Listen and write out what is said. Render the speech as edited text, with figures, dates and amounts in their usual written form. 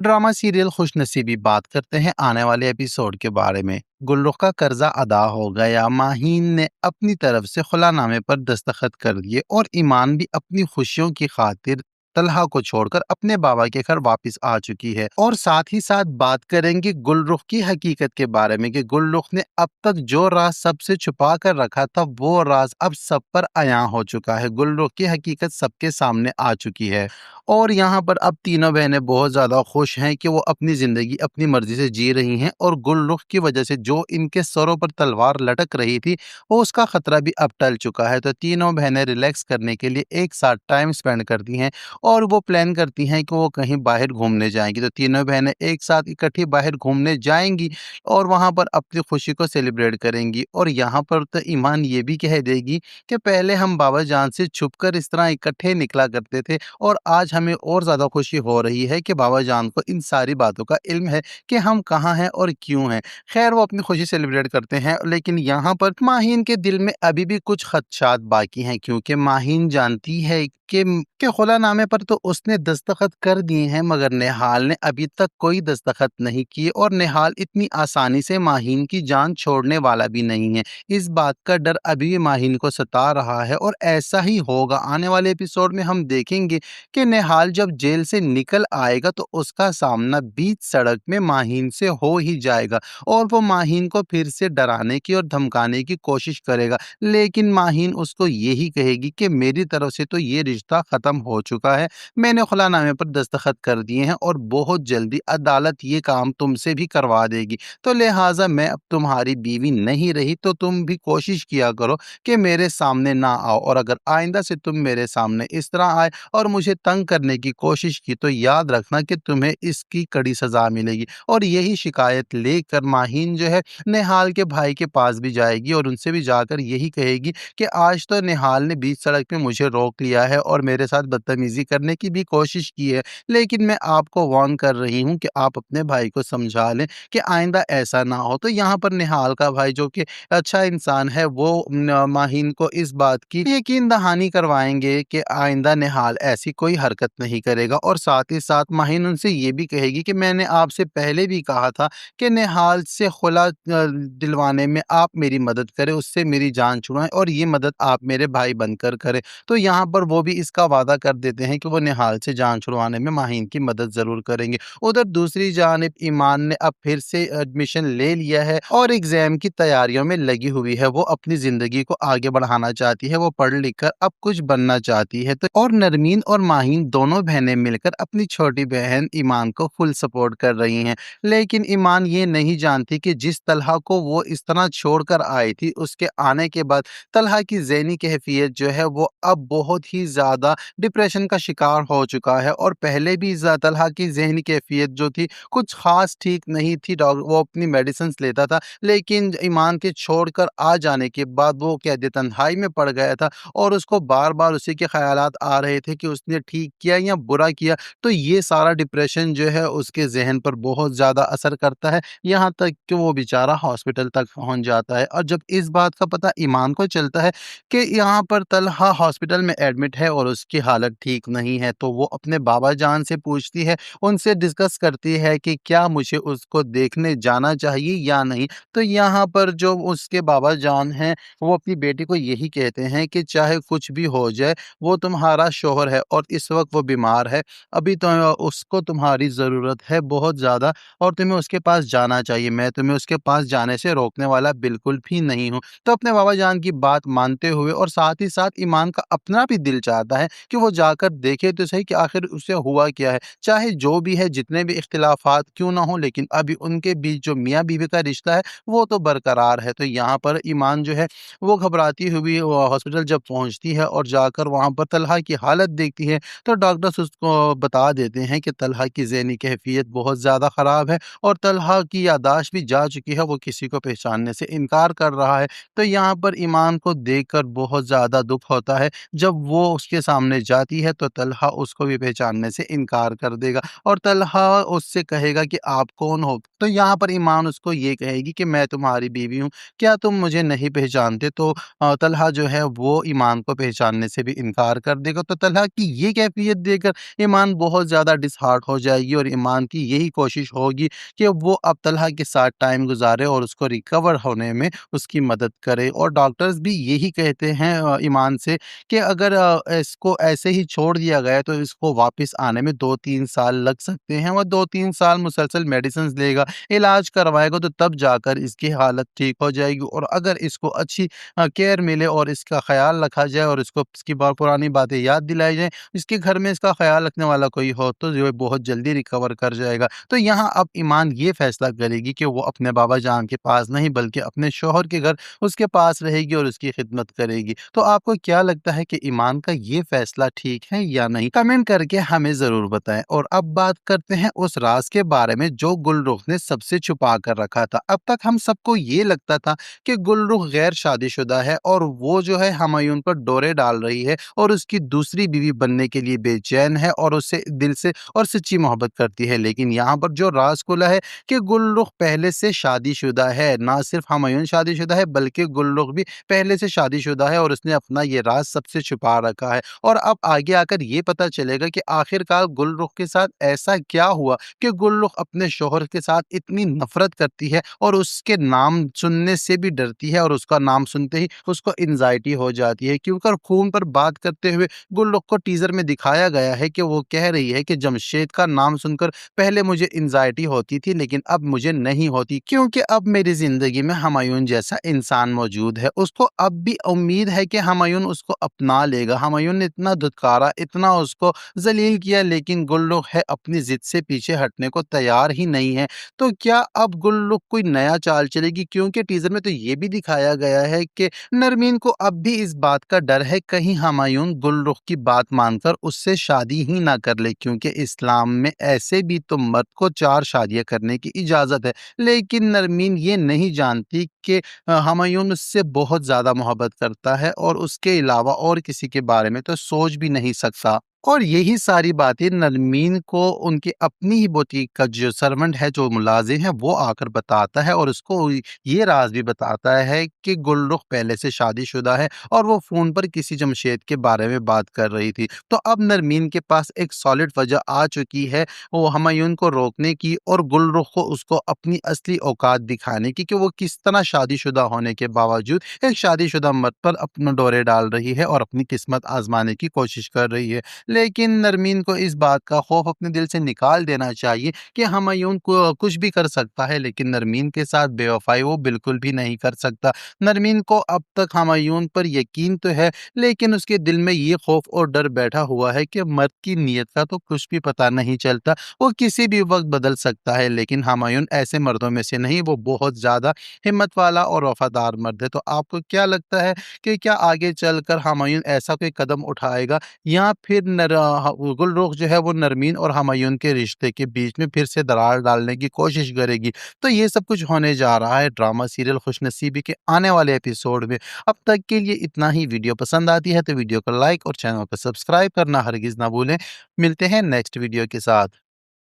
Drama serial खुशनसीबी बात करते हैं आने वाले एपिसोड के बारे में। गुलरुख का कर्जा अदा हो गया, माहीन ने अपनी तरफ से खुलानामे पर दस्तखत कर दिए और ईमान भी अपनी खुशियों की खातिर तलहा को छोड़कर अपने बाबा के घर वापस आ चुकी है। और साथ ही साथ बात करेंगे गुलरुख की हकीकत के बारे में कि गुलरुख ने अब तक जो राज सबसे छुपा कर रखा था वो राज अब सब पर अयां हो चुका है। गुलरुख की हकीकत सबके सामने आ चुकी है और यहाँ पर अब तीनों बहनें बहुत ज़्यादा खुश हैं कि वो अपनी ज़िंदगी अपनी मर्ज़ी से जी रही हैं और गुलरुख की वजह से जो इनके सरों पर तलवार लटक रही थी, वो उसका ख़तरा भी अब टल चुका है। तो तीनों बहनें रिलैक्स करने के लिए एक साथ टाइम स्पेंड करती हैं और वो प्लान करती हैं कि वो कहीं बाहर घूमने जाएँगी। तो तीनों बहनें एक साथ इकट्ठी बाहर घूमने जाएँगी और वहाँ पर अपनी खुशी को सेलिब्रेट करेंगी। और यहाँ पर तो ईमान ये भी कह देगी कि पहले हम बाबा जान से छुपकर इस तरह इकट्ठे निकला करते थे और आज हमें और ज़्यादा खुशी हो रही है कि बाबा जान को इन सारी बातों का इल्म है कि हम कहाँ हैं और क्यों हैं। खैर वो अपनी खुशी सेलिब्रेट करते हैं, लेकिन यहाँ पर माहीन के दिल में अभी भी कुछ खदशात बाकी हैं क्योंकि माहीन जानती है कि खुलानामे पर तो उसने दस्तखत कर दिए हैं मगर निहाल ने अभी तक कोई दस्तखत नहीं किए और निहाल इतनी आसानी से माहीन की जान छोड़ने वाला भी नहीं है। इस बात का डर अभी भी माहीन को सता रहा है और ऐसा ही होगा। आने वाले एपिसोड में हम देखेंगे कि निहाल जब जेल से निकल आएगा तो उसका सामना बीच सड़क में माहीन से हो ही जाएगा और वो माहीन को फिर से डराने की और धमकाने की कोशिश करेगा, लेकिन माहीन उसको यही कहेगी कि मेरी तरफ से तो ये रिश्ता खत्म हो चुका है, मैंने खुलानामे पर दस्तखत कर दिए हैं और बहुत जल्दी अदालत ये काम तुमसे भी करवा देगी, तो लिहाजा मैं अब तुम्हारी बीवी नहीं रही, तो तुम भी कोशिश किया करो कि मेरे सामने ना आओ और अगर आइंदा से तुम मेरे सामने इस तरह आए और मुझे तंग करने की कोशिश की तो याद रखना कि तुम्हें इसकी कड़ी सजा मिलेगी। और यही शिकायत लेकर माहीन जो है निहाल के भाई के पास भी जाएगी और उनसे भी जाकर यही कहेगी कि आज तो निहाल ने बीच सड़क पे मुझे रोक लिया है और मेरे साथ बदतमीजी करने की भी कोशिश की है, लेकिन मैं आपको वार्न कर रही हूँ कि आप अपने भाई को समझा लें कि आइंदा ऐसा ना हो। तो यहाँ पर निहाल का भाई जो कि अच्छा इंसान है वो माहीन को इस बात की यकीन दहानी करवाएंगे कि आइंदा निहाल ऐसी कोई हरकत नहीं करेगा और साथ ही साथ माहीन उनसे ये भी कहेगी कि मैंने आपसे पहले भी कहा था कि निहाल से खुला दिलवाने में आप मेरी मदद करें, उससे मेरी जान छुड़ाएं और ये मदद आप मेरे भाई बनकर करें। तो यहाँ पर वो भी इसका वादा कर देते हैं कि वो निहाल से जान छुड़वाने में माहीन की मदद ज़रूर करेंगे। उधर दूसरी जानिब ईमान ने अब फिर से एडमिशन ले लिया है और एग्ज़ाम की तैयारियों में लगी हुई है। वो अपनी ज़िंदगी को आगे बढ़ाना चाहती है, वो पढ़ लिख कर अब कुछ बनना चाहती है। तो और नरमीन और माहीन दोनों बहनें मिलकर अपनी छोटी बहन ईमान को फुल सपोर्ट कर रही हैं। लेकिन ईमान ये नहीं जानती कि जिस तलहा को वो इस तरह छोड़कर आई थी, उसके आने के बाद तलहा की ज़हनी कैफ़ियत जो है वो अब बहुत ही ज़्यादा डिप्रेशन का शिकार हो चुका है और पहले भी तलहा की ज़हनी कैफ़ियत जो थी कुछ ख़ास ठीक नहीं थी। वो अपनी मेडिसिन्स लेता था, लेकिन ईमान के छोड़कर आ जाने के बाद वो कैद तन्हाई में पड़ गया था और उसको बार-बार उसी के ख़यालात आ रहे थे कि उसने ठीक किया या बुरा किया। तो ये सारा डिप्रेशन जो है उसके ज़हन पर बहुत ज़्यादा असर करता है, यहाँ तक कि वो बेचारा हॉस्पिटल तक पहुँच जाता है। और जब इस बात का पता ईमान को चलता है कि यहाँ पर तलहा हॉस्पिटल में एडमिट है और उसकी हालत ठीक नहीं है, तो वो अपने बाबा जान से पूछती है, उनसे डिस्कस करती है कि क्या मुझे उसको देखने जाना चाहिए या नहीं। तो यहाँ पर जो उसके बाबा जान हैं, वो अपनी बेटी को यही कहते हैं कि चाहे कुछ भी हो जाए, वो तुम्हारा शौहर है और इस वक़्त वो बीमार है। अभी तो उसको तुम्हारी ज़रूरत है बहुत ज़्यादा और तुम्हें उसके पास जाना चाहिए। मैं तुम्हें उसके पास जाने से रोकने वाला बिल्कुल भी नहीं हूँ। तो अपने बाबा जान की बात मानते हुए और साथ ही साथ ईमान का अपना भी दिल चाहता है कि वो जाकर देखे तो सही कि आखिर उसे हुआ क्या है। चाहे जो भी है, जितने भी इख्तिलाफ़ात क्यों ना हो, लेकिन अभी उनके बीच जो मियाँ-बीवी का रिश्ता है, वो तो बरकरार है। तो यहाँ पर ईमान जो है वो घबराती हुई हॉस्पिटल जब पहुँचती है और जाकर वहाँ पर तलहा की हालत देखती है, तो डॉक्टर्स उसको बता देते हैं कि तलहा की ज़हनी कैफ़ियत बहुत ज़्यादा ख़राब है और तलहा की याददाश्त भी जा चुकी है, वो किसी को पहचानने से इनकार कर रहा है। तो यहाँ पर ईमान को देखकर बहुत ज़्यादा दुःख होता है। जब वो उसके सामने जाती है तो तलहा उसको भी पहचानने से इनकार कर देगा और तलहा उससे कहेगा कि आप कौन हो? तो यहाँ पर ईमान उसको ये कहेगी कि मैं तुम्हारी बीवी हूँ, क्या तुम मुझे नहीं पहचानते? तो तल्हा जो है वो ईमान को पहचानने से भी इनकार कर देगा। तो तल्हा की ये कैफ़ियत देखकर ईमान बहुत ज़्यादा डिसहार्ट हो जाएगी और ईमान की यही कोशिश होगी कि वो अब तल्हा के साथ टाइम गुज़ारे और उसको रिकवर होने में उसकी मदद करे। और डॉक्टर्स भी यही कहते हैं ईमान से कि अगर इसको ऐसे ही छोड़ दिया गया तो इसको वापस आने में 2-3 साल लग सकते हैं और 2-3 साल मुसलसल मेडिसिन्स लेगा, इलाज करवाएगा तो तब जाकर इसकी हालत ठीक हो जाएगी। और अगर इसको अच्छी केयर मिले और इसका ख़्याल रखा जाए और इसको इसकी पुरानी बातें याद दिलाई जाएँ, इसके घर में इसका ख़्याल रखने वाला कोई हो तो जो है बहुत जल्दी रिकवर कर जाएगा। तो यहाँ अब ईमान ये फ़ैसला करेगी कि वो अपने बाबा जान के पास नहीं बल्कि अपने शौहर के घर उसके पास रहेगी और उसकी खिदमत करेगी। तो आपको क्या लगता है कि ईमान का ये फ़ैसला ठीक है या नहीं? कमेंट करके हमें ज़रूर बताएँ। और अब बात करते हैं उस राज़ के बारे में जो गुलरुख ने सबसे छुपा कर रखा था। अब तक हम सबको ये लगता था कि गुलरुख गैर शादीशुदा है और वो जो है हुमायूं पर डोरे डाल रही है और उसकी दूसरी बीवी बनने के लिए बेचैन है और उससे दिल से और सच्ची मोहब्बत करती है। लेकिन यहाँ पर जो राज़ खुला है कि गुलरुख पहले से शादीशुदा है। ना सिर्फ हुमायूं शादीशुदा है बल्कि गुलरुख भी पहले से शादीशुदा है और उसने अपना ये राज़ सबसे छुपा रखा है। और अब आगे आकर ये पता चलेगा कि आखिरकार गुलरुख के साथ ऐसा क्या हुआ कि गुलरुख अपने शौहर के साथ इतनी नफ़रत करती है और उसके नाम सुनने से भी डरती है और उसका नाम सुनते ही उसको एंग्ज़ायटी हो जाती है। क्योंकि ख़ून पर बात करते हुए गुलरुख को टीज़र में दिखाया गया है कि वो कह रही है कि जमशेद का नाम सुनकर पहले मुझे एंग्ज़ायटी होती थी लेकिन अब मुझे नहीं होती, क्योंकि अब मेरी ज़िंदगी में हुमायूं जैसा इंसान मौजूद है। उसको अब भी उम्मीद है कि हुमायूं उसको अपना लेगा। हुमायूं ने इतना धुतकारा, इतना उसको ज़लील किया लेकिन गुल्लुक है अपनी ज़िद से पीछे हटने को तैयार ही नहीं है। तो क्या अब गुल्लुक कोई नया चाल चलेगी? क्योंकि टीज़र में तो ये भी दिखाया गया है कि नरमीन को अब भी इस बात का डर है कहीं हुमायूं गुल्लुक की बात मानकर उससे शादी ही ना कर ले, क्योंकि इस्लाम में ऐसे भी तो मर्द को 4 शादियाँ करने की इजाज़त है। लेकिन नरमीन ये नहीं जानती कि हुमायूं उससे बहुत ज़्यादा मोहब्बत करता है और उसके अलावा और किसी के बारे में तो सोच भी नहीं सकता। और यही सारी बातें नरमीन को उनकी अपनी ही बुटीक का जो सर्वेंट है, जो मुलाज़िम है, वो आकर बताता है और उसको ये राज़ भी बताता है कि गुलरुख पहले से शादीशुदा है और वो फ़ोन पर किसी जमशेद के बारे में बात कर रही थी। तो अब नरमीन के पास एक सॉलिड वजह आ चुकी है वो हुमायूं को रोकने की और गुलरुख को उसको अपनी असली औकात दिखाने की कि वो किस तरह शादीशुदा होने के बावजूद एक शादीशुदा मर्द पर अपने डोरे डाल रही है और अपनी किस्मत आज़माने की कोशिश कर रही है। लेकिन नरमीन को इस बात का खौफ अपने दिल से निकाल देना चाहिए कि हुमायूं को कुछ भी कर सकता है लेकिन नरमीन के साथ बेवफ़ाई वो बिल्कुल भी नहीं कर सकता। नरमीन को अब तक हुमायूं पर यकीन तो है लेकिन उसके दिल में ये खौफ और डर बैठा हुआ है कि मर्द की नीयत का तो कुछ भी पता नहीं चलता, वो किसी भी वक़्त बदल सकता है। लेकिन हुमायूं ऐसे मर्दों में से नहीं, वो बहुत ज़्यादा हिम्मत वाला और वफ़ादार मर्द है। तो आपको क्या लगता है कि क्या आगे चलकर हुमायूं ऐसा कोई कदम उठाएगा या फिर गुलरुख जो है वो नरमीन और हुमायूं के रिश्ते के बीच में फिर से दरार डालने की कोशिश करेगी? तो ये सब कुछ होने जा रहा है ड्रामा सीरियल खुशनसीबी के आने वाले एपिसोड में। अब तक के लिए इतना ही। वीडियो पसंद आती है तो वीडियो को लाइक और चैनल को सब्सक्राइब करना हरगिज़ ना भूलें। मिलते हैं नेक्स्ट वीडियो के साथ।